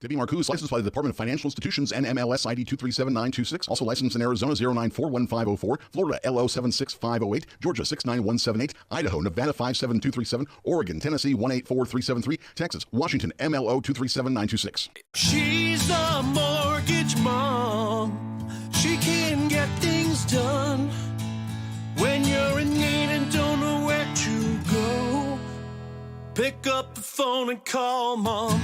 Debbie Marcoux is licensed by the Department of Financial Institutions and MLS ID 237926. Also licensed in Arizona 0941504, Florida LO 76508, Georgia 69178, Idaho, Nevada 57237, Oregon, Tennessee 184373, Texas, Washington MLO 237926. She's a mortgage mom. She can get things done when you're in need and don't know where to go. Pick up the phone and call Mom.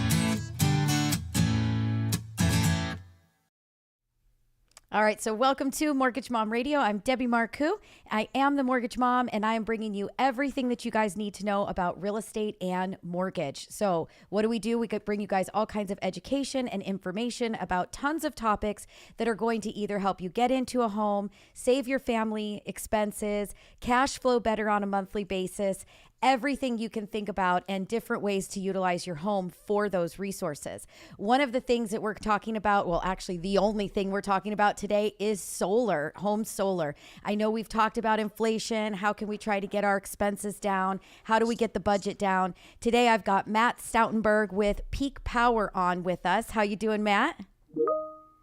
All right, so welcome to Mortgage Mom Radio. I'm Debbie Marcoux. I am the Mortgage Mom, and I am bringing you everything that you guys need to know about real estate and mortgage. So what do? We could bring you guys all kinds of education and information about tons of topics that are going to either help you get into a home, save your family expenses, cash flow better on a monthly basis, everything you can think about, and different ways to utilize your home for those resources. One of the things that we're talking about, well, actually the only thing we're talking about today is solar, home solar. I know we've talked about inflation. How can we try to get our expenses down? How do we get the budget down? Today I've got Matt Stoutenberg with Peak Power on with us. How you doing, Matt?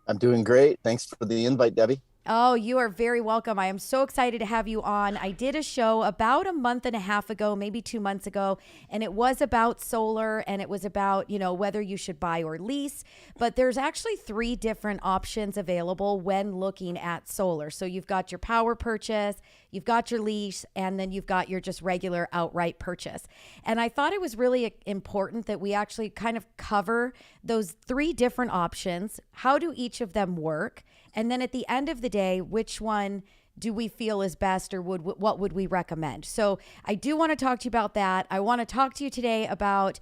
I'm doing great. Thanks for the invite, Debbie. Oh, you are very welcome. I am so excited to have you on. I did a show about a month and a half ago, maybe 2 months ago, and it was about solar, and it was about, whether you should buy or lease. But there's actually 3 different options available when looking at solar. So you've got your power purchase, you've got your lease, and then you've got your just regular outright purchase. And I thought it was really important that we actually kind of cover those 3 different options. How do each of them work? And then at the end of the day, which one do we feel is best, or what would we recommend? So I do want to talk to you about that. I want to talk to you today about,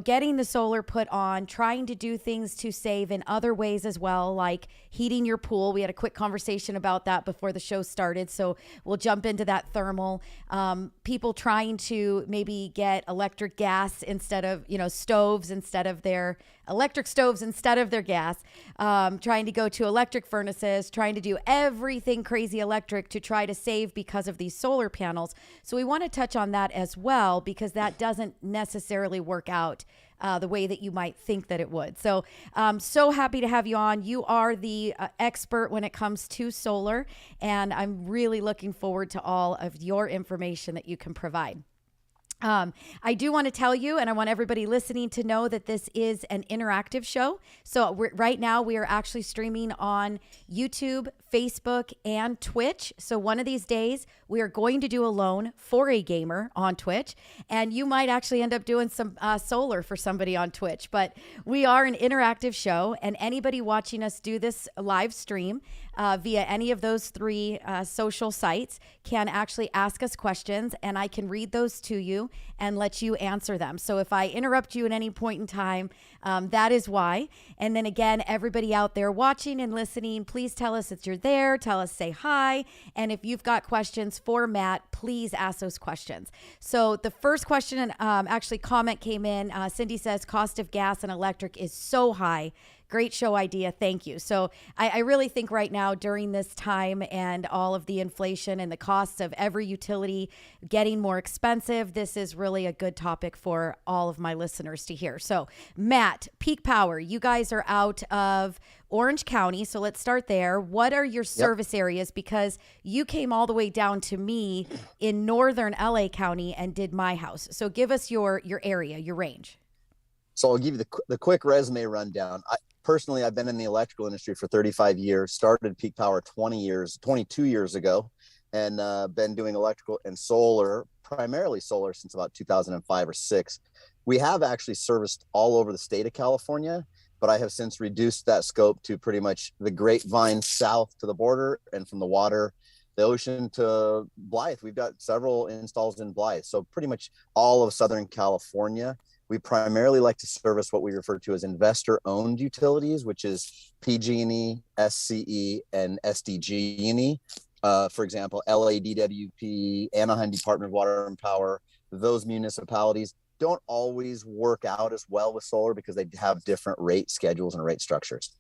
getting the solar put on, trying to do things to save in other ways as well, like heating your pool. We had a quick conversation about that before the show started, so we'll jump into that thermal. People trying to maybe get electric gas instead of, stoves instead of their electric stoves instead of their gas, trying to go to electric furnaces, trying to do everything crazy electric to try to save because of these solar panels. So we want to touch on that as well, because that doesn't necessarily work out the way that you might think that it would. So I'm so happy to have you on. You are the expert when it comes to solar, and I'm really looking forward to all of your information that you can provide. I do want to tell you, and I want everybody listening to know, that this is an interactive show. So right now we are actually streaming on YouTube, Facebook, and Twitch. So one of these days we are going to do a loan for a gamer on Twitch, and you might actually end up doing some solar for somebody on Twitch. But we are an interactive show, and anybody watching us do this live stream via any of those 3 social sites can actually ask us questions, and I can read those to you and let you answer them. So if I interrupt you at any point in time, that is why. And then again, everybody out there watching and listening, please tell us that you're there. Tell us, say hi. And if you've got questions for Matt, please ask those questions. So the first question, actually comment came in. Cindy says, cost of gas and electric is so high. Great show idea. Thank you. So I really think right now, during this time and all of the inflation and the costs of every utility getting more expensive, this is really a good topic for all of my listeners to hear. So Matt, Peak Power, you guys are out of Orange County. So let's start there. What are your service areas? Because you came all the way down to me in northern LA County and did my house. So give us your area, your range. So I'll give you the quick resume rundown. Personally, I've been in the electrical industry for 35 years, started Peak Power 22 years ago, and been doing electrical and solar, primarily solar, since about 2005 or 6. We have actually serviced all over the state of California, but I have since reduced that scope to pretty much the Grapevine south to the border, and from the water, the ocean to Blythe. We've got several installs in Blythe, so pretty much all of Southern California. We primarily like to service what we refer to as investor-owned utilities, which is PG&E, SCE, and SDG&E. For example, LADWP, Anaheim Department of Water and Power. Those municipalities don't always work out as well with solar because they have different rate schedules and rate structures.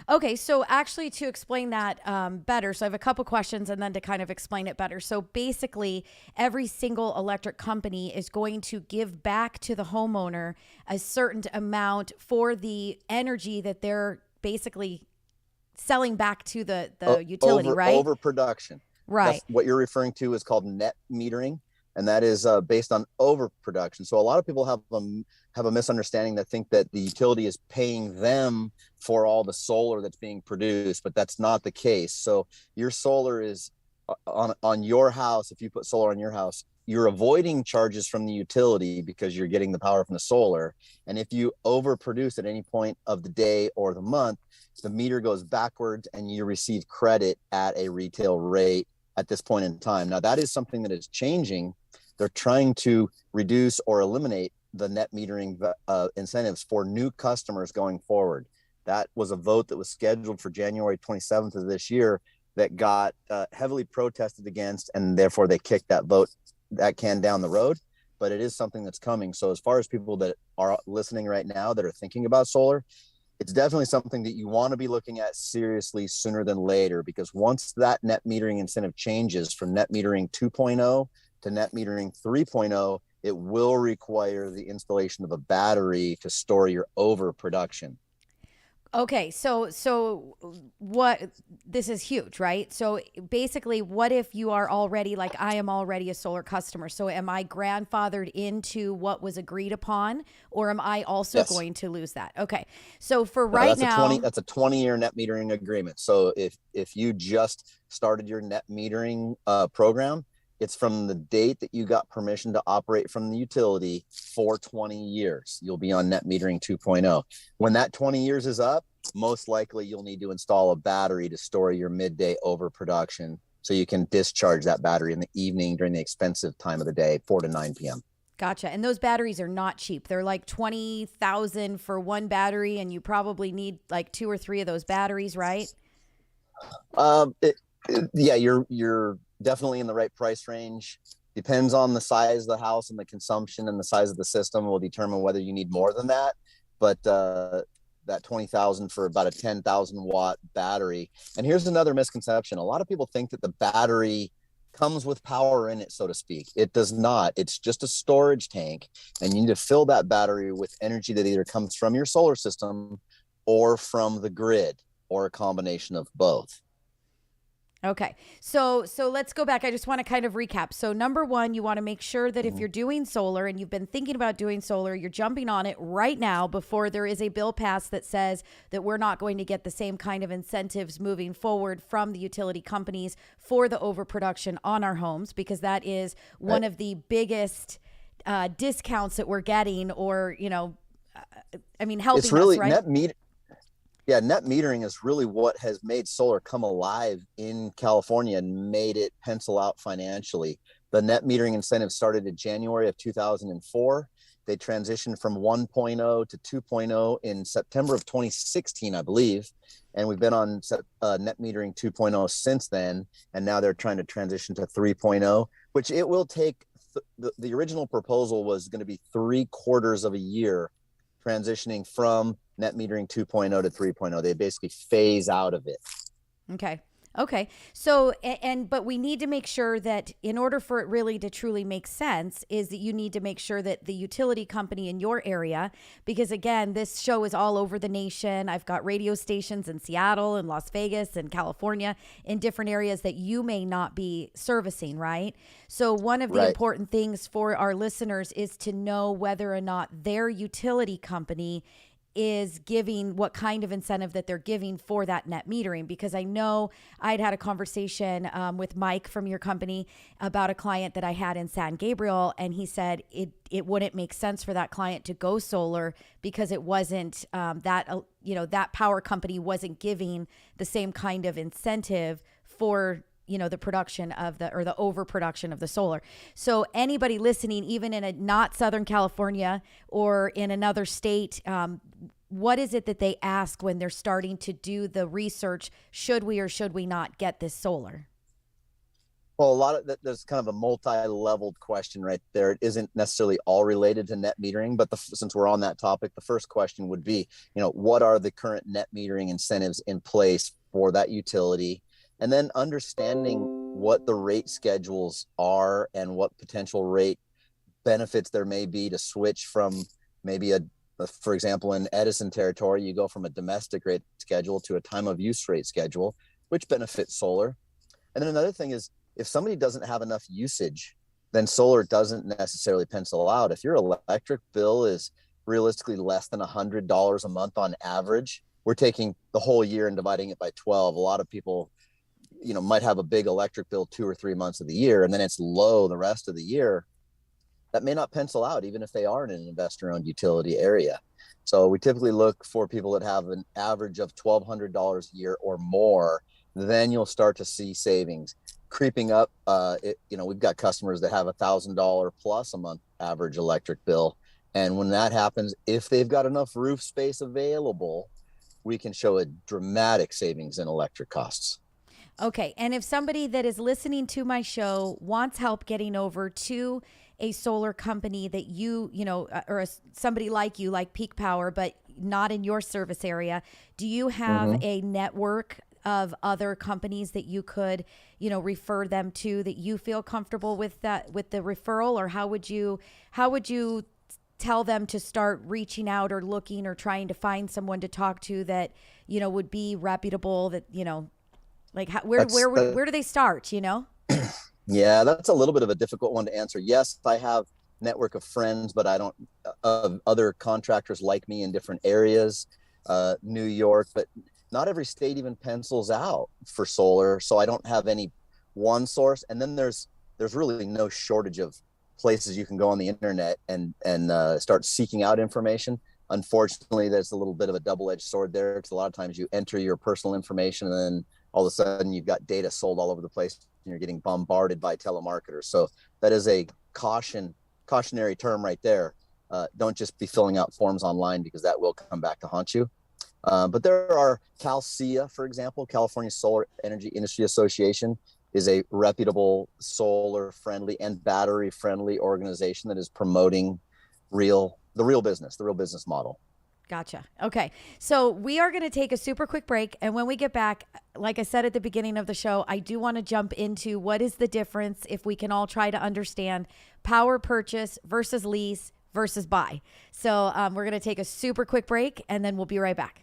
Okay, so actually, to explain that better, so I have a couple questions and then to kind of explain it better. So basically, every single electric company is going to give back to the homeowner a certain amount for the energy that they're basically selling back to the utility, right? Overproduction. Right. That's what you're referring to is called net metering, and that is based on overproduction. So a lot of people have a misunderstanding that think that the utility is paying them for all the solar that's being produced, but that's not the case. So your solar is on your house. If you put solar on your house, you're avoiding charges from the utility because you're getting the power from the solar. And if you overproduce at any point of the day or the month, the meter goes backwards and you receive credit at a retail rate at this point in time. Now, that is something that is changing. They're trying to reduce or eliminate the net metering incentives for new customers going forward. That was a vote that was scheduled for January 27th of this year that got heavily protested against, and therefore they kicked that can down the road. But it is something that's coming. So as far as people that are listening right now that are thinking about solar, it's definitely something that you want to be looking at seriously sooner than later, because once that net metering incentive changes from net metering 2.0 to net metering 3.0, it will require the installation of a battery to store your overproduction. Okay, so what, this is huge, right? So basically, what if you are already, like I am already a solar customer? So am I grandfathered into what was agreed upon, or am I also going to lose that? Okay, so for right now, that's a 20-year net metering agreement. So if you just started your net metering program, it's from the date that you got permission to operate from the utility for 20 years. You'll be on net metering 2.0. When that 20 years is up, most likely you'll need to install a battery to store your midday overproduction so you can discharge that battery in the evening during the expensive time of the day, 4 to 9 p.m. Gotcha. And those batteries are not cheap. They're like 20,000 for one battery, and you probably need like 2 or 3 of those batteries, right? Yeah, you're definitely in the right price range. Depends on the size of the house and the consumption, and the size of the system will determine whether you need more than that. But that 20,000 for about a 10,000 watt battery. And here's another misconception. A lot of people think that the battery comes with power in it, so to speak. It does not. It's just a storage tank, and you need to fill that battery with energy that either comes from your solar system or from the grid, or a combination of both. Okay. So let's go back. I just want to kind of recap. So number one, you want to make sure that if you're doing solar and you've been thinking about doing solar, you're jumping on it right now before there is a bill passed that says that we're not going to get the same kind of incentives moving forward from the utility companies for the overproduction on our homes, because that is one of the biggest discounts that we're getting, or, helping it's really us, right? Net metering is really what has made solar come alive in California and made it pencil out financially. The net metering incentive started in January of 2004. They transitioned from 1.0 to 2.0 in September of 2016, I believe. And we've been on net metering 2.0 since then. And now they're trying to transition to 3.0, which it will take. The original proposal was going to be 3/4 of a year transitioning from net metering 2.0 to 3.0. They basically phase out of it. Okay. So, but we need to make sure that in order for it really to truly make sense, is that you need to make sure that the utility company in your area, because again, this show is all over the nation. I've got radio stations in Seattle and Las Vegas and California, in different areas that you may not be servicing, right? So one of the important things for our listeners is to know whether or not their utility company is giving, what kind of incentive that they're giving for that net metering. Because I know I'd had a conversation with Mike from your company about a client that I had in San Gabriel, and he said it wouldn't make sense for that client to go solar because it wasn't that power company wasn't giving the same kind of incentive for the production of the overproduction of the solar. So anybody listening, even in a not Southern California or in another state, what is it that they ask when they're starting to do the research? Should we or should we not get this solar? Well, a lot of that, there's kind of a multi-leveled question right there. It isn't necessarily all related to net metering, but since we're on that topic, the first question would be, what are the current net metering incentives in place for that utility? And then understanding what the rate schedules are and what potential rate benefits there may be to switch from maybe for example, in Edison territory, you go from a domestic rate schedule to a time of use rate schedule, which benefits solar. And then another thing is, if somebody doesn't have enough usage, then solar doesn't necessarily pencil out. If your electric bill is realistically less than $100 a month on average, we're taking the whole year and dividing it by 12. A lot of people, might have a big electric bill 2 or 3 months of the year, and then it's low the rest of the year. That may not pencil out, even if they are in an investor-owned utility area. So we typically look for people that have an average of $1,200 a year or more. Then you'll start to see savings creeping up. We've got customers that have $1,000 plus a month average electric bill. And when that happens, if they've got enough roof space available, we can show a dramatic savings in electric costs. Okay. And if somebody that is listening to my show wants help getting over to a solar company that somebody like you, like Peak Power, but not in your service area, do you have a network of other companies that you could, refer them to, that you feel comfortable with with the referral? Or how would you tell them to start reaching out or looking or trying to find someone to talk to that, would be reputable, that, where do they start, Yeah, that's a little bit of a difficult one to answer. Yes, I have a network of friends, but I don't of other contractors like me in different areas, New York, but not every state even pencils out for solar. So I don't have any one source. And then there's really no shortage of places you can go on the internet and start seeking out information. Unfortunately, there's a little bit of a double-edged sword there, because a lot of times you enter your personal information and then all of a sudden you've got data sold all over the place and you're getting bombarded by telemarketers. So that is a cautionary term right there. Don't just be filling out forms online, because that will come back to haunt you. But there are CalSIA, for example, California Solar Energy Industry Association, is a reputable solar friendly and battery friendly organization that is promoting the real business model. Gotcha. Okay. So we are going to take a super quick break. And when we get back, like I said at the beginning of the show, I do want to jump into what is the difference, if we can all try to understand, power purchase versus lease versus buy. So we're going to take a super quick break, and then we'll be right back.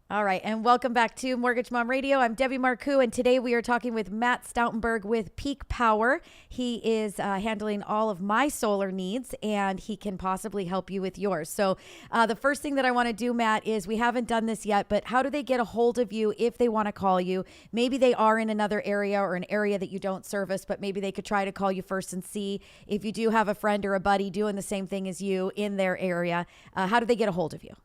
All right, and welcome back to Mortgage Mom Radio. I'm Debbie Marcoux, and today we are talking with Matt Stoutenberg with Peak Power. He is handling all of my solar needs, and he can possibly help you with yours. So the first thing that I want to do, Matt, is, we haven't done this yet, but how do they get a hold of you if they want to call you? Maybe they are in another area or an area that you don't service, but maybe they could try to call you first and see if you do have a friend or a buddy doing the same thing as you in their area. How do they get a hold of you?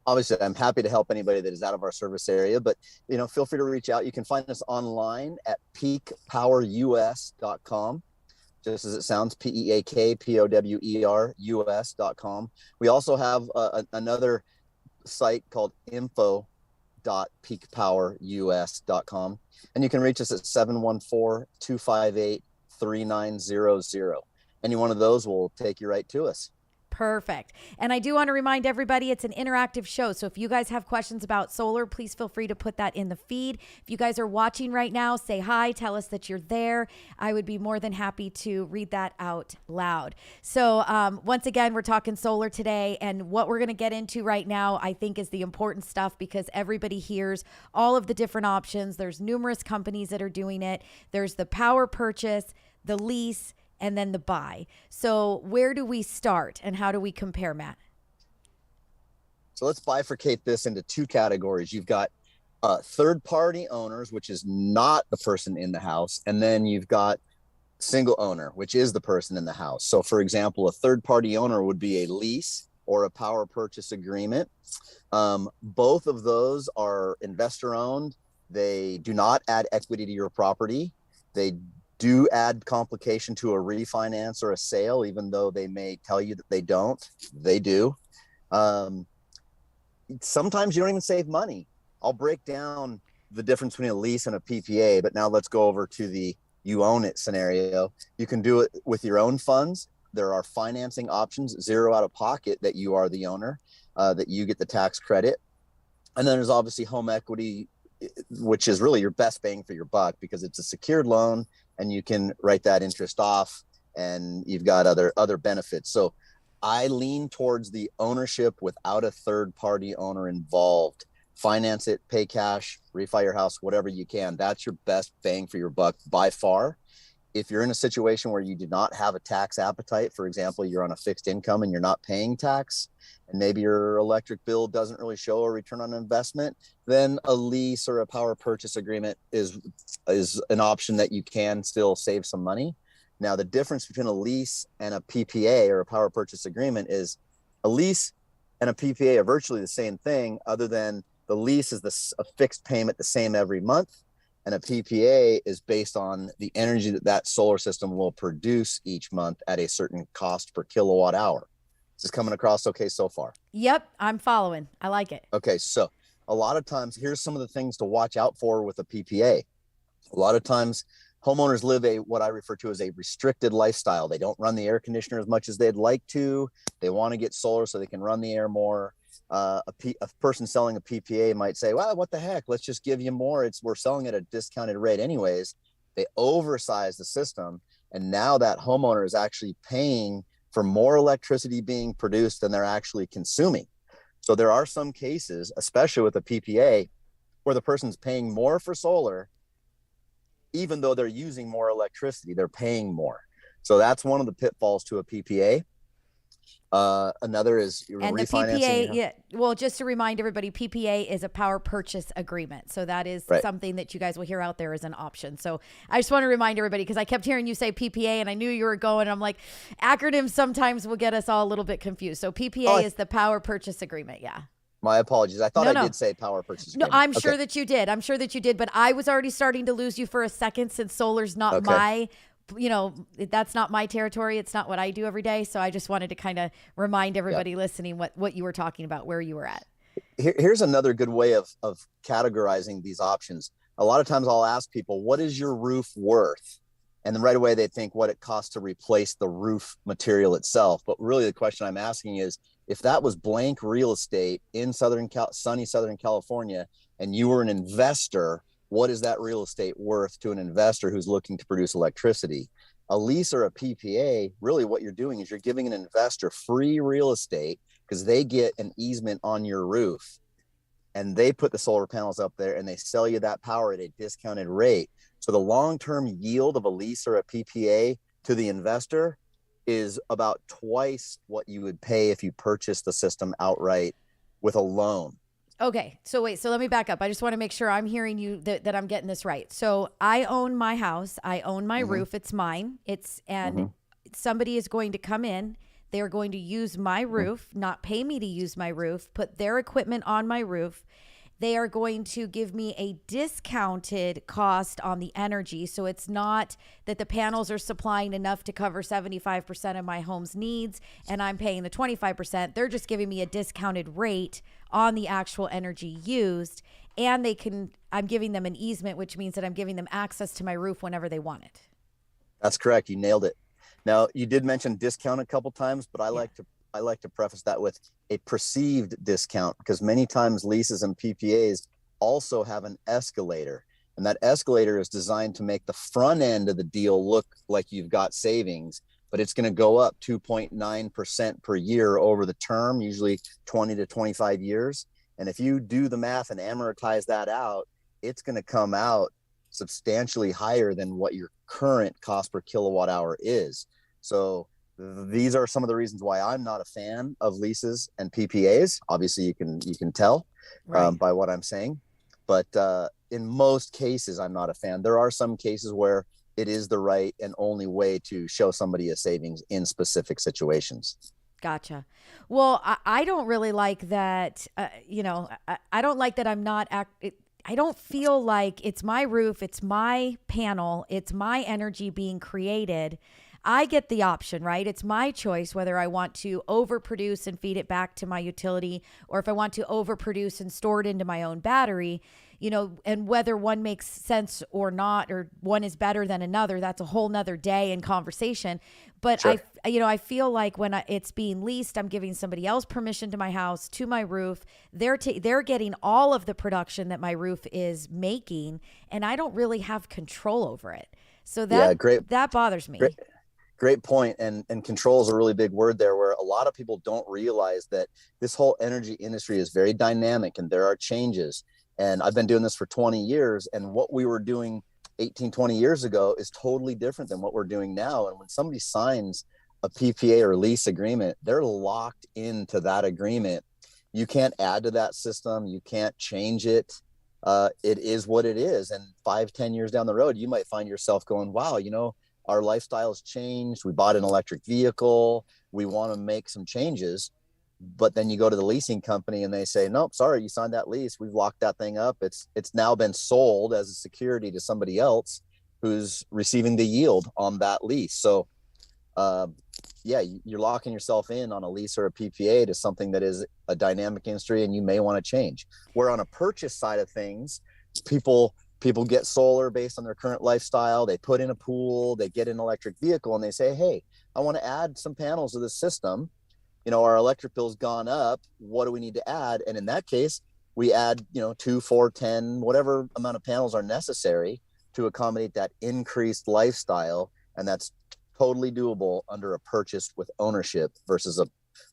Obviously, I'm happy to help anybody that is out of our service area, but feel free to reach out. You can find us online at peakpowerus.com, just as it sounds, PEAKPOWER US.com. We also have another site called info.peakpowerus.com, and you can reach us at 714-258-3900. Any one of those will take you right to us. Perfect. And I do want to remind everybody, it's an interactive show. So if you guys have questions about solar, please feel free to put that in the feed. If you guys are watching right now, say hi, tell us that you're there. I would be more than happy to read that out loud. So once again, we're talking solar today, and what we're going to get into right now, I think, is the important stuff, because everybody hears all of the different options. There's numerous companies that are doing it. There's the power purchase, the lease, and then the buy. So where do we start, and how do we compare, Matt? So let's bifurcate this into two categories. You've got third-party owners, which is not the person in the house, and then you've got single owner, which is the person in the house. So for example, a third-party owner would be a lease or a power purchase agreement. Both of those are investor-owned. They do not add equity to your property. They do add complication to a refinance or a sale, even though they may tell you that they don't. They do. Sometimes you don't even save money. I'll break down the difference between a lease and a PPA, but now let's go over to the you own it scenario. You can do it with your own funds. There are financing options, zero out of pocket, that you are the owner, that you get the tax credit. And then there's obviously home equity, which is really your best bang for your buck because it's a secured loan and you can write that interest off and you've got other benefits. So I lean towards the ownership without a third party owner involved. Finance it, pay cash, refi your house, whatever you can. That's your best bang for your buck by far. If you're in a situation where you do not have a tax appetite, for example, you're on a fixed income and you're not paying tax, and maybe your electric bill doesn't really show a return on investment, then a lease or a power purchase agreement is an option that you can still save some money. Now, the difference between a lease and a PPA or a power purchase agreement is a lease and a PPA are virtually the same thing, other than the lease is a fixed payment the same every month, and a PPA is based on the energy that solar system will produce each month at a certain cost per kilowatt hour. Is this coming across okay so far? Yep, I'm following. I like it. Okay, so a lot of times, here's some of the things to watch out for with a PPA. A lot of times, homeowners live what I refer to as a restricted lifestyle. They don't run the air conditioner as much as they'd like to. They want to get solar so they can run the air more. A person selling a PPA might say, well, what the heck? Let's just give you more. We're selling at a discounted rate anyways. They oversize the system. And now that homeowner is actually paying for more electricity being produced than they're actually consuming. So there are some cases, especially with a PPA, where the person's paying more for solar, even though they're using more electricity, they're paying more. So that's one of the pitfalls to a PPA. Another is and the PPA. Yeah, well, just to remind everybody, PPA is a power purchase agreement. So that is something that you guys will hear out there as an option. So I just want to remind everybody, because I kept hearing you say PPA and I knew you were going, and I'm like, acronyms sometimes will get us all a little bit confused. So PPA is the power purchase agreement. Yeah. My apologies. I thought I did say power purchase agreement. No, I'm sure that you did. I'm sure that you did, but I was already starting to lose you for a second, since solar's not my, that's not my territory. It's not what I do every day. So I just wanted to kind of remind everybody listening what you were talking about, where you were at. Here's another good way of categorizing these options. A lot of times I'll ask people, what is your roof worth? And then right away they think what it costs to replace the roof material itself. But really the question I'm asking is, if that was blank real estate in sunny Southern California, and you were an investor, what is that real estate worth to an investor who's looking to produce electricity? A lease or a PPA, really what you're doing is you're giving an investor free real estate because they get an easement on your roof, and they put the solar panels up there and they sell you that power at a discounted rate. So the long-term yield of a lease or a PPA to the investor is about twice what you would pay if you purchased the system outright with a loan. Okay. So wait, so let me back up. I just want to make sure I'm hearing you, that I'm getting this right. So I own my house. I own my roof. It's mine. Somebody is going to come in. They're going to use my roof, not pay me to use my roof, put their equipment on my roof. They are going to give me a discounted cost on the energy. So it's not that the panels are supplying enough to cover 75% of my home's needs and I'm paying the 25%. They're just giving me a discounted rate on the actual energy used. And I'm giving them an easement, which means that I'm giving them access to my roof whenever they want it. That's correct. You nailed it. Now, you did mention discount a couple times, but I like to preface that with a perceived discount, because many times leases and PPAs also have an escalator, and that escalator is designed to make the front end of the deal look like you've got savings, but it's going to go up 2.9% per year over the term, usually 20 to 25 years. And if you do the math and amortize that out, it's going to come out substantially higher than what your current cost per kilowatt hour is. So these are some of the reasons why I'm not a fan of leases and PPAs. Obviously, you can tell by what I'm saying. But in most cases, I'm not a fan. There are some cases where it is the right and only way to show somebody a savings in specific situations. Gotcha. Well, I don't really like that. I don't like that I'm not I don't feel like it's my roof, it's my panel, it's my energy being created. I get the option, right? It's my choice whether I want to overproduce and feed it back to my utility, or if I want to overproduce and store it into my own battery, and whether one makes sense or not, or one is better than another, that's a whole nother day in conversation. But Sure. I feel like when it's being leased, I'm giving somebody else permission to my house, to my roof. They're getting all of the production that my roof is making, and I don't really have control over it. So that bothers me. Great point. And control is a really big word there, where a lot of people don't realize that this whole energy industry is very dynamic and there are changes. And I've been doing this for 20 years, and what we were doing 18, 20 years ago is totally different than what we're doing now. And when somebody signs a PPA or lease agreement, they're locked into that agreement. You can't add to that system. You can't change it. It is what it is. And 5, 10 years down the road, you might find yourself going, wow, our lifestyle has changed. We bought an electric vehicle. We want to make some changes. But then you go to the leasing company and they say, nope, sorry, you signed that lease. We've locked that thing up. It's now been sold as a security to somebody else who's receiving the yield on that lease. So you're locking yourself in on a lease or a PPA to something that is a dynamic industry, and you may want to change. Where on a purchase side of things, people get solar based on their current lifestyle. They put in a pool, they get an electric vehicle, and they say, hey, I want to add some panels to the system. Our electric bill's gone up. What do we need to add? And in that case, we add, 2, 4, 10, whatever amount of panels are necessary to accommodate that increased lifestyle. And that's totally doable under a purchase with ownership versus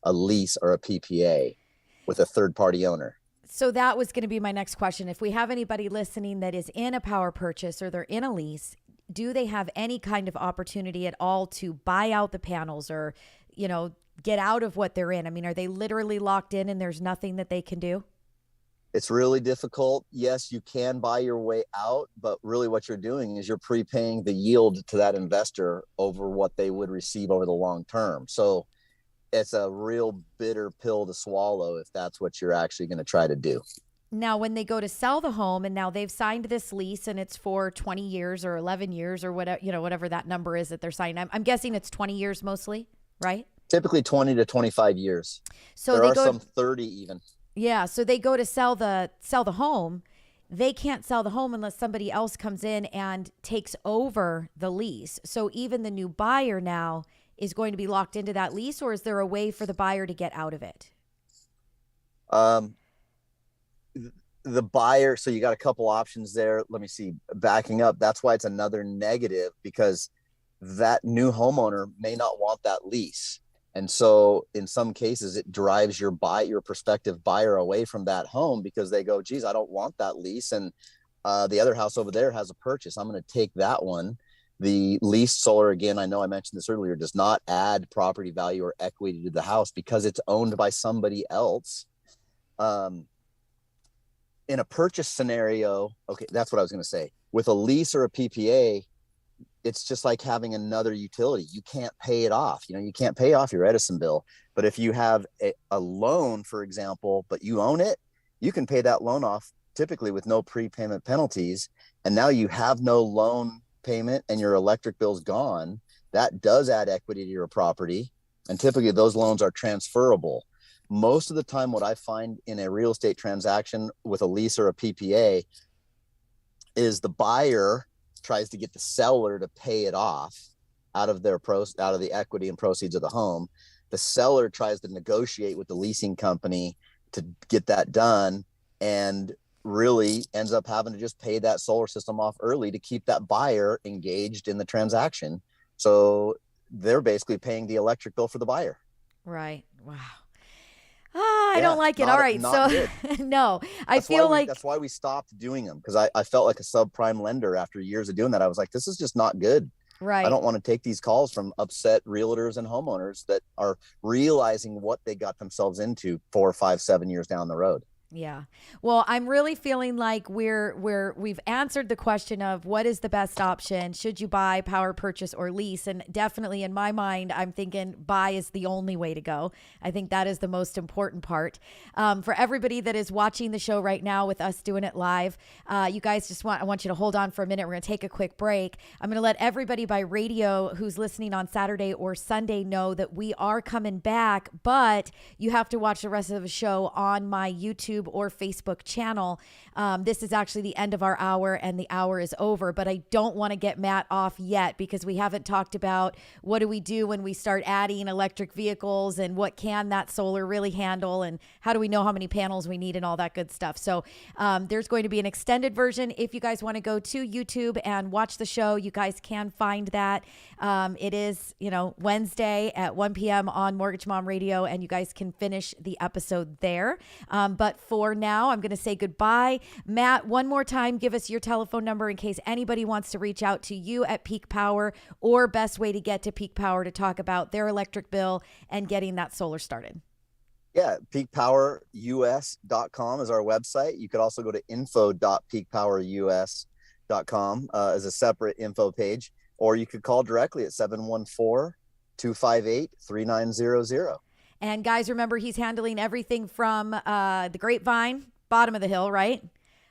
a lease or a PPA with a third party owner. So that was going to be my next question. If we have anybody listening that is in a power purchase or they're in a lease, do they have any kind of opportunity at all to buy out the panels or, get out of what they're in? I mean, are they literally locked in and there's nothing that they can do? It's really difficult. Yes, you can buy your way out, but really what you're doing is you're prepaying the yield to that investor over what they would receive over the long term. So it's a real bitter pill to swallow if that's what you're actually going to try to do. Now, when they go to sell the home and now they've signed this lease and it's for 20 years or 11 years or whatever that number is that they're signing. I'm guessing it's 20 years mostly, right? Typically 20 to 25 years. So there are some 30 even. Yeah. So they go to sell the home. They can't sell the home unless somebody else comes in and takes over the lease. So even the new buyer now is going to be locked into that lease, or is there a way for the buyer to get out of it? The buyer, so you got a couple options there. Let me see. Backing up, that's why it's another negative, because that new homeowner may not want that lease. And so in some cases, it drives your prospective buyer away from that home because they go, geez, I don't want that lease. And the other house over there has a purchase. I'm going to take that one. The leased solar, again, I know I mentioned this earlier, does not add property value or equity to the house because it's owned by somebody else. In a purchase scenario, okay, that's what I was going to say. With a lease or a PPA, it's just like having another utility. You can't pay it off. You can't pay off your Edison bill. But if you have a loan, for example, but you own it, you can pay that loan off typically with no prepayment penalties. And now you have no loan payment and your electric bill's gone. That does add equity to your property. And typically those loans are transferable. Most of the time, what I find in a real estate transaction with a lease or a PPA is the buyer tries to get the seller to pay it off out of the equity and proceeds of the home. The seller tries to negotiate with the leasing company to get that done, and really ends up having to just pay that solar system off early to keep that buyer engaged in the transaction. So they're basically paying the electric bill for the buyer. Right. Wow. I don't like it. All right. So no, I feel like that's why we stopped doing them, because I felt like a subprime lender after years of doing that. I was like, this is just not good. Right. I don't want to take these calls from upset realtors and homeowners that are realizing what they got themselves into 4, 5, 7 years down the road. Yeah. Well, I'm really feeling like we've answered the question of what is the best option. Should you buy, power purchase, or lease? And definitely in my mind, I'm thinking buy is the only way to go. I think that is the most important part. For everybody that is watching the show right now with us doing it live, you guys I want you to hold on for a minute. We're going to take a quick break. I'm going to let everybody by radio who's listening on Saturday or Sunday know that we are coming back, but you have to watch the rest of the show on my YouTube or Facebook channel. This is actually the end of our hour and the hour is over, but I don't want to get Matt off yet because we haven't talked about what do we do when we start adding electric vehicles and what can that solar really handle and how do we know how many panels we need and all that good stuff. So there's going to be an extended version. If you guys want to go to YouTube and watch the show, you guys can find that. It is, Wednesday at 1 p.m. on Mortgage Mom Radio, and you guys can finish the episode there. But for now, I'm going to say goodbye. Matt, one more time, give us your telephone number in case anybody wants to reach out to you at Peak Power or best way to get to Peak Power to talk about their electric bill and getting that solar started. Yeah, peakpowerus.com is our website. You could also go to info.peakpowerus.com as a separate info page, or you could call directly at 714-258-3900. And guys, remember, he's handling everything from the Grapevine, bottom of the hill, right?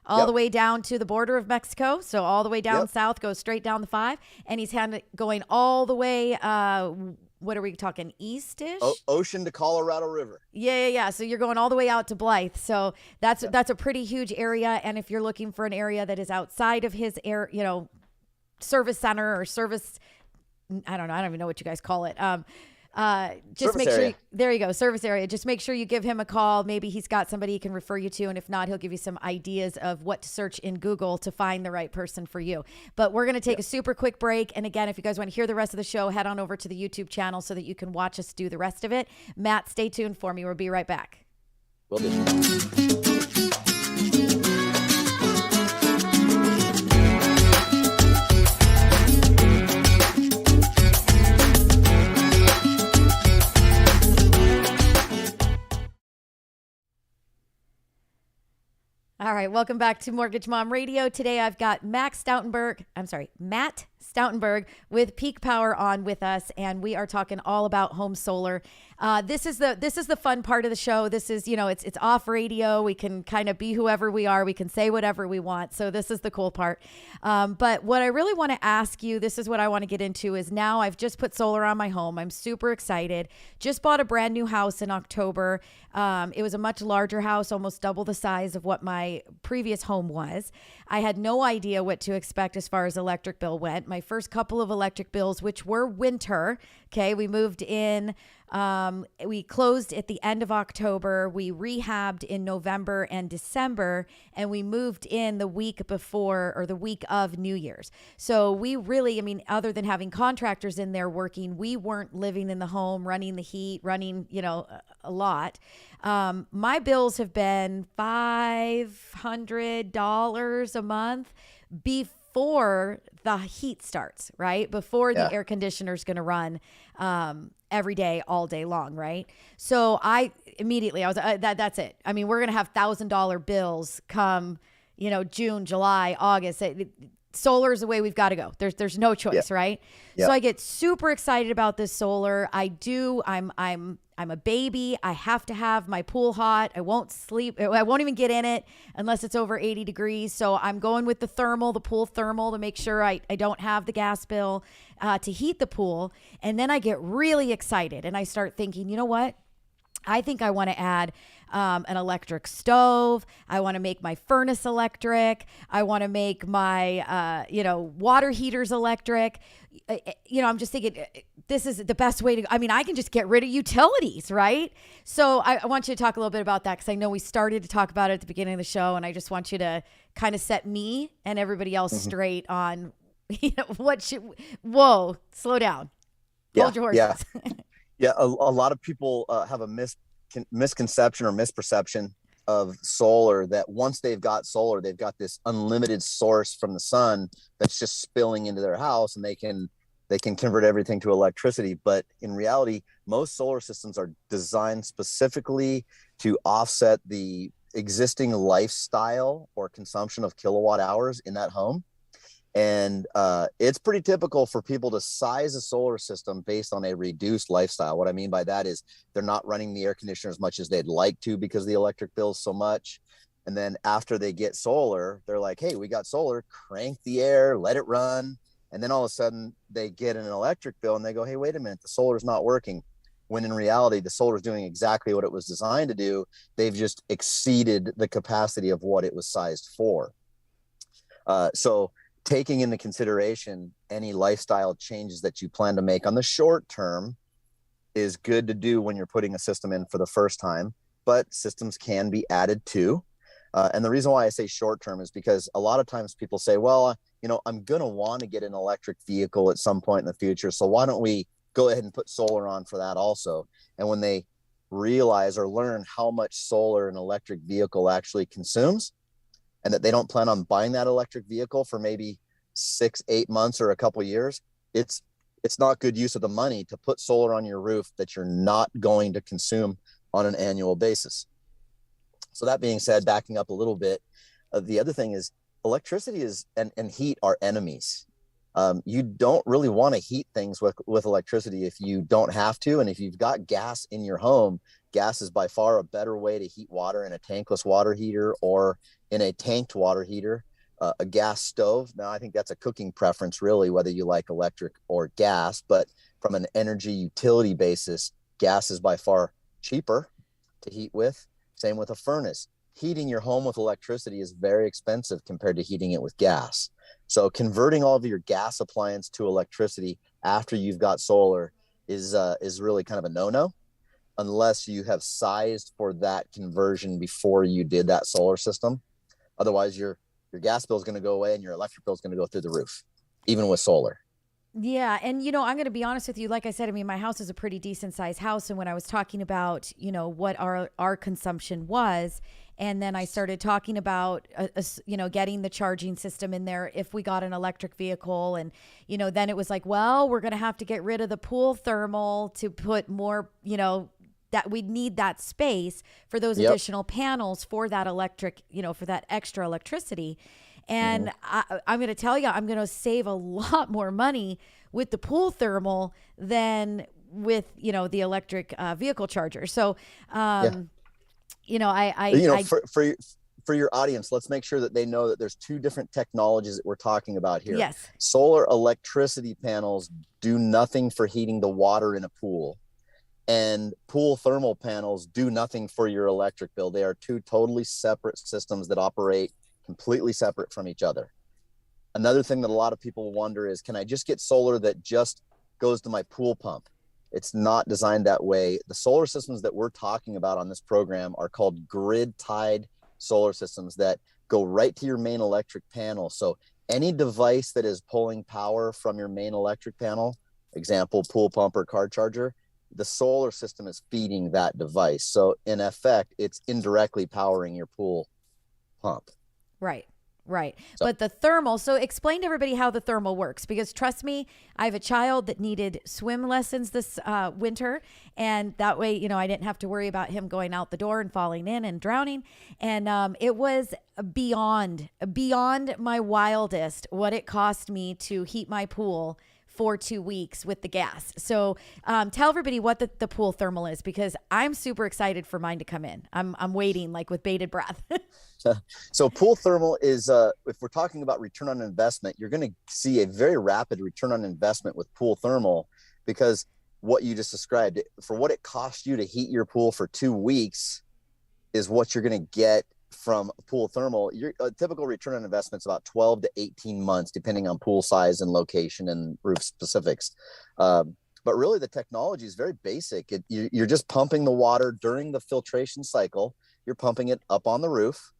All the way down to the border of Mexico. So all the way down south, goes straight down the 5. And he's going all the way, what are we talking, east-ish? Ocean to Colorado River. Yeah. So you're going all the way out to Blythe. So that's a pretty huge area. And if you're looking for an area that is outside of his service center or service, I don't even know what you guys call it. Just service make area. sure there you go, service area. Just make sure you give him a call. Maybe he's got somebody he can refer you to. And if not, he'll give you some ideas of what to search in Google to find the right person for you. But we're going to take a super quick break. And again, if you guys want to hear the rest of the show, head on over to the YouTube channel so that you can watch us do the rest of it. Matt, stay tuned for me. We'll be right back. Will do. All right, welcome back to Mortgage Mom Radio. Today I've got Matt Stoutenberg with Peak Power on with us, and we are talking all about home solar. This is the fun part of the show. This is, it's off radio. We can kind of be whoever we are. We can say whatever we want. So this is the cool part. But what I really want to ask you, this is what I want to get into, is now I've just put solar on my home. I'm super excited. Just bought a brand new house in October. It was a much larger house, almost double the size of what my previous home was. I had no idea what to expect as far as electric bill went. My first couple of electric bills, which were winter. Okay. We moved in, we closed at the end of October. We rehabbed in November and December, and we moved in the week before or the week of New Year's. So we really, other than having contractors in there working, we weren't living in the home, running the heat, running, a lot. My bills have been $500 a month before the heat starts, right? Before the air conditioner is going to run every day, all day long, right? So I was that's it. We're going to have $1,000 bills come, June, July, August. Solar is the way we've got to go. There's no choice, right? So I get super excited about this solar. I'm a baby. I have to have my pool hot. I won't sleep. I won't even get in it unless it's over 80 degrees. So I'm going with the pool thermal to make sure I don't have the gas bill to heat the pool. And then I get really excited and I start thinking, you know what? I think I want to add an electric stove. I want to make my furnace electric. I want to make my, water heaters electric. I'm just thinking this is the best way to, I can just get rid of utilities, right? So I want you to talk a little bit about that because I know we started to talk about it at the beginning of the show, and I just want you to kind of set me and everybody else straight on, slow down. Hold your horses. Yeah. A lot of people have a misconception or misperception of solar, that once they've got solar, they've got this unlimited source from the sun that's just spilling into their house and they can convert everything to electricity. But in reality, most solar systems are designed specifically to offset the existing lifestyle or consumption of kilowatt hours in that home. And it's pretty typical for people to size a solar system based on a reduced lifestyle. What I mean by that is they're not running the air conditioner as much as they'd like to because the electric bill's so much. And then after they get solar, they're like, hey, we got solar, crank the air, let it run. And then all of a sudden they get an electric bill and they go, hey, wait a minute, the solar's not working. When in reality, the solar is doing exactly what it was designed to do. They've just exceeded the capacity of what it was sized for. So taking into consideration any lifestyle changes that you plan to make on the short term is good to do when you're putting a system in for the first time, but systems can be added to. And the reason why I say short term is because a lot of times people say, well, I'm going to want to get an electric vehicle at some point in the future. So why don't we go ahead and put solar on for that also? And when they realize or learn how much solar an electric vehicle actually consumes, and that they don't plan on buying that electric vehicle for maybe 6-8 months or a couple of years, it's not good use of the money to put solar on your roof that you're not going to consume on an annual basis. So that being said, backing up a little bit, the other thing is electricity and heat are enemies. You don't really want to heat things with electricity if you don't have to. And if you've got gas in your home, gas is by far a better way to heat water in a tankless water heater or in a tanked water heater. A gas stove, now I think that's a cooking preference really, whether you like electric or gas, but from an energy utility basis, gas is by far cheaper to heat with. Same with a furnace. Heating your home with electricity is very expensive compared to heating it with gas. So converting all of your gas appliance to electricity after you've got solar is really kind of a no-no, unless you have sized for that conversion before you did that solar system. Otherwise, your gas bill is going to go away and your electric bill is going to go through the roof, even with solar. Yeah. And, I'm going to be honest with you. Like I said, my house is a pretty decent sized house. And when I was talking about, what our consumption was, and then I started talking about, getting the charging system in there if we got an electric vehicle. And, then it was like, well, we're going to have to get rid of the pool thermal to put more, that we'd need that space for those additional panels for that electric, for that extra electricity. And I'm going to tell you, I'm going to save a lot more money with the pool thermal than with, the electric vehicle charger. So, for your audience, let's make sure that they know that there's two different technologies that we're talking about here. Yes. Solar electricity panels do nothing for heating the water in a pool. And pool thermal panels do nothing for your electric bill. They are two totally separate systems that operate completely separate from each other. Another thing that a lot of people wonder is, can I just get solar that just goes to my pool pump? It's not designed that way. The solar systems that we're talking about on this program are called grid-tied solar systems that go right to your main electric panel. So any device that is pulling power from your main electric panel, example, pool pump or car charger, the solar system is feeding that device. So in effect, it's indirectly powering your pool pump. Right. But the thermal, so explain to everybody how the thermal works, because trust me, I have a child that needed swim lessons this winter. And that way, I didn't have to worry about him going out the door and falling in and drowning. And it was beyond my wildest what it cost me to heat my pool for 2 weeks with the gas. So tell everybody what the pool thermal is, because I'm super excited for mine to come in. I'm waiting like with bated breath. So pool thermal is, if we're talking about return on investment, you're going to see a very rapid return on investment with pool thermal, because what you just described, for what it costs you to heat your pool for 2 weeks is what you're going to get from pool thermal. Your typical return on investment is about 12 to 18 months, depending on pool size and location and roof specifics. But really the technology is very basic. You're just pumping the water during the filtration cycle. You're pumping it up on the roof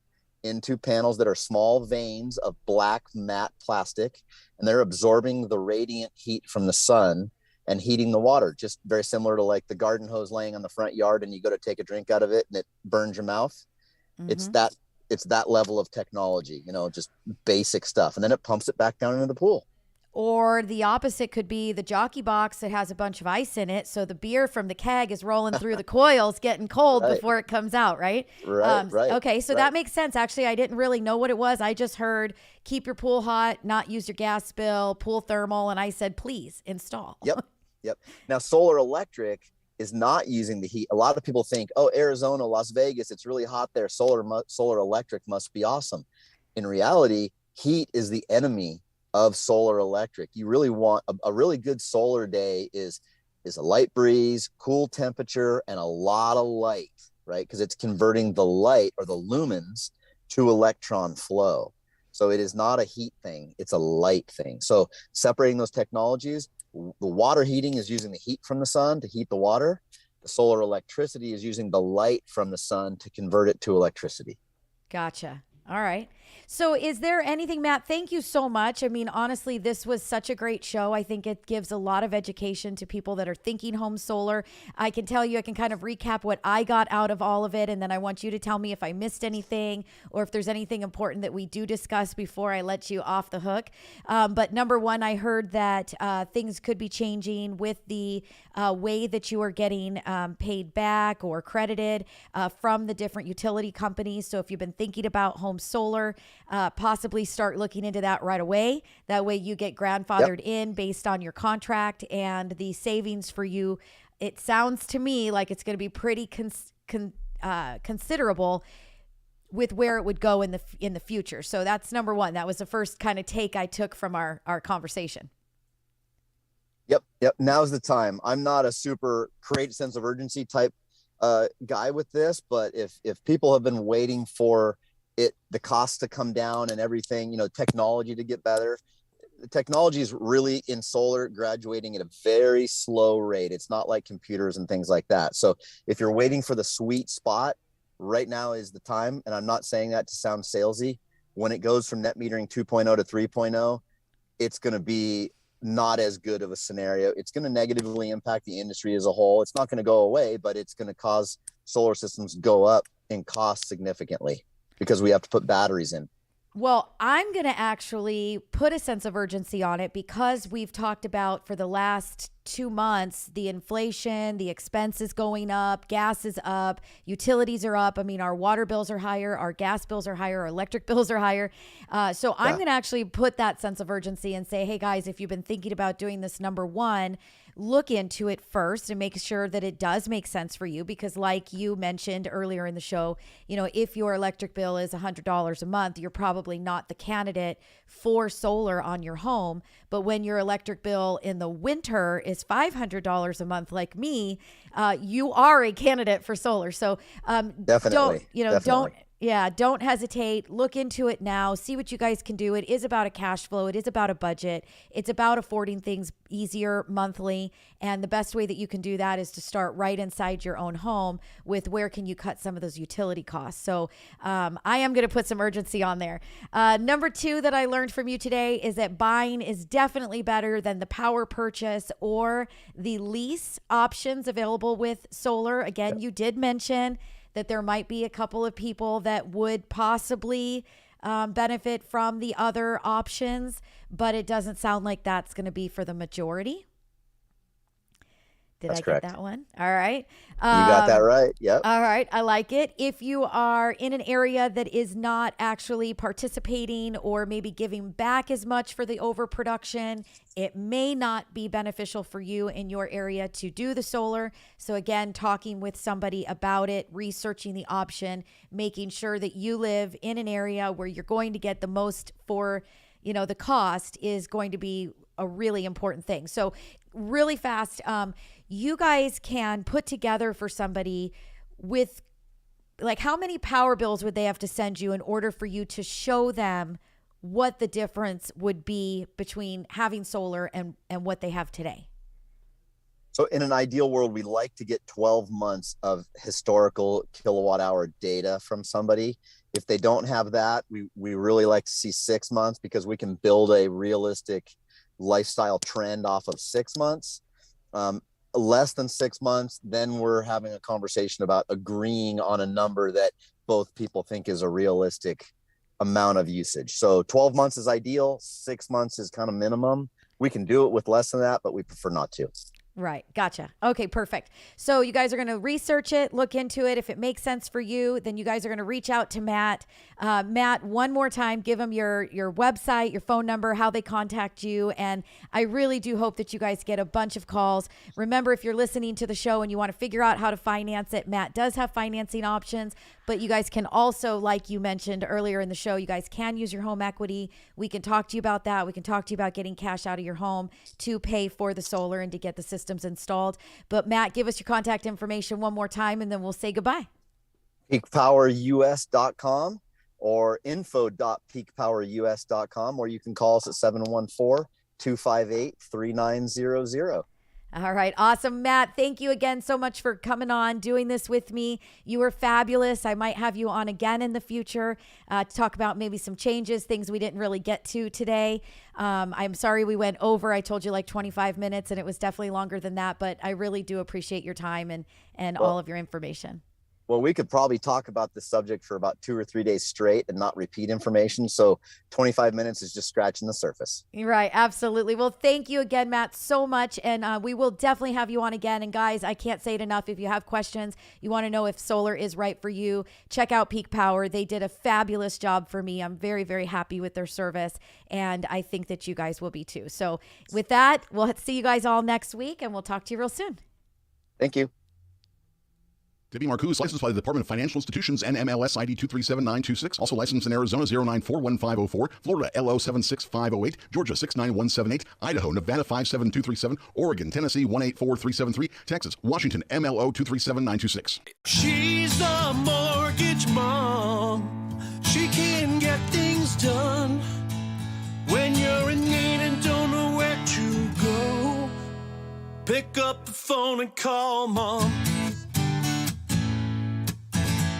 into panels that are small veins of black matte plastic, and they're absorbing the radiant heat from the sun and heating the water, just very similar to like the garden hose laying on the front yard and you go to take a drink out of it and it burns your mouth. Mm-hmm. It's that level of technology, just basic stuff. And then it pumps it back down into the pool. Or the opposite could be the jockey box that has a bunch of ice in it. So the beer from the keg is rolling through the coils, getting cold Right. before it comes out, right? Right. Okay, so right. that makes sense. Actually, I didn't really know what it was. I just heard keep your pool hot, not use your gas bill, pool thermal. And I said, please install. Yep. Now, solar electric is not using the heat. A lot of people think, oh, Arizona, Las Vegas, it's really hot there. Solar electric must be awesome. In reality, heat is the enemy of solar electric. You really want a really good solar day is a light breeze, cool temperature, and a lot of light, right? Because it's converting the light or the lumens to electron flow. So it is not a heat thing, it's a light thing. So separating those technologies, the water heating is using the heat from the sun to heat the water. The solar electricity is using the light from the sun to convert it to electricity. Gotcha. All right. So is there anything, Matt, thank you so much. I mean, honestly, this was such a great show. I think it gives a lot of education to people that are thinking home solar. I can tell you, I can kind of recap what I got out of all of it. And then I want you to tell me if I missed anything or if there's anything important that we do discuss before I let you off the hook. But number one, I heard that things could be changing with the way that you are getting paid back or credited from the different utility companies. So if you've been thinking about home solar, possibly start looking into that right away. That way you get grandfathered in based on your contract, and the savings for you, it sounds to me like it's going to be pretty considerable with where it would go in the future. So that's number one. That was the first kind of take I took from our conversation. Yep. Now's the time. I'm not a super create sense of urgency type guy with this, but if people have been waiting for the cost to come down and everything, technology to get better, the technology is really in solar graduating at a very slow rate. It's not like computers and things like that. So if you're waiting for the sweet spot, right now is the time. And I'm not saying that to sound salesy. When it goes from net metering 2.0 to 3.0, it's going to be not as good of a scenario. It's going to negatively impact the industry as a whole. It's not going to go away, but it's going to cause solar systems go up in cost significantly, because we have to put batteries in. Well, I'm going to actually put a sense of urgency on it because we've talked about for the last 2 months, the inflation, the expenses going up, gas is up, utilities are up. I mean, our water bills are higher, our gas bills are higher, our electric bills are higher. So I'm going to actually put that sense of urgency and say, hey guys, if you've been thinking about doing this, number one, look into it first and make sure that it does make sense for you. Because like you mentioned earlier in the show, if your electric bill is $100 a month, you're probably not the candidate for solar on your home. But when your electric bill in the winter is $500 a month, like me, you are a candidate for solar. So Definitely. don't hesitate. Look into it now. See what you guys can do. It is about a cash flow. It is about a budget. It's about affording things easier monthly. And the best way that you can do that is to start right inside your own home with where can you cut some of those utility costs. So I am going to put some urgency on there. Number two that I learned from you today is that buying is definitely better than the power purchase or the lease options available with solar. Again, you did mention that there might be a couple of people that would possibly benefit from the other options, but it doesn't sound like that's going to be for the majority. Did That's I correct. get that one? All right. You got that right. Yep. All right. I like it. If you are in an area that is not actually participating or maybe giving back as much for the overproduction, it may not be beneficial for you in your area to do the solar. So again, talking with somebody about it, researching the option, making sure that you live in an area where you're going to get the most for, the cost is going to be a really important thing. So really fast, you guys can put together for somebody with, like, how many power bills would they have to send you in order for you to show them what the difference would be between having solar and what they have today? So in an ideal world, we like to get 12 months of historical kilowatt hour data from somebody. If they don't have that, we really like to see 6 months, because we can build a realistic lifestyle trend off of 6 months. Less than 6 months, then we're having a conversation about agreeing on a number that both people think is a realistic amount of usage. So 12 months is ideal, 6 months is kind of minimum. We can do it with less than that, but we prefer not to. Right. Gotcha. Okay, perfect. So you guys are going to research it, look into it. If it makes sense for you, then you guys are going to reach out to Matt. Matt, one more time, give him your website, your phone number, how they contact you. And I really do hope that you guys get a bunch of calls. Remember, if you're listening to the show and you want to figure out how to finance it, Matt does have financing options, but you guys can also, like you mentioned earlier in the show, you guys can use your home equity. We can talk to you about that. We can talk to you about getting cash out of your home to pay for the solar and to get the systems installed. But Matt, give us your contact information one more time and then we'll say goodbye. peakpowerus.com or info.peakpowerus.com, or you can call us at 714-258-3900. All right. Awesome. Matt, thank you again so much for coming on, doing this with me. You were fabulous. I might have you on again in the future to talk about maybe some changes, things we didn't really get to today. I'm sorry we went over. I told you like 25 minutes and it was definitely longer than that, but I really do appreciate your time and all of your information. Well, we could probably talk about this subject for about 2 or 3 days straight and not repeat information. So 25 minutes is just scratching the surface. Right. Absolutely. Well, thank you again, Matt, so much. And we will definitely have you on again. And guys, I can't say it enough. If you have questions, you want to know if solar is right for you, check out Peak Power. They did a fabulous job for me. I'm very, very happy with their service. And I think that you guys will be too. So with that, we'll see you guys all next week and we'll talk to you real soon. Thank you. Debbie Marcoux, licensed by the Department of Financial Institutions and MLS ID 237926. Also licensed in Arizona 0941504, Florida LO 76508, Georgia 69178, Idaho, Nevada 57237, Oregon, Tennessee 184373, Texas, Washington MLO 237926. She's the mortgage mom. She can get things done when you're in need and don't know where to go. Pick up the phone and call mom.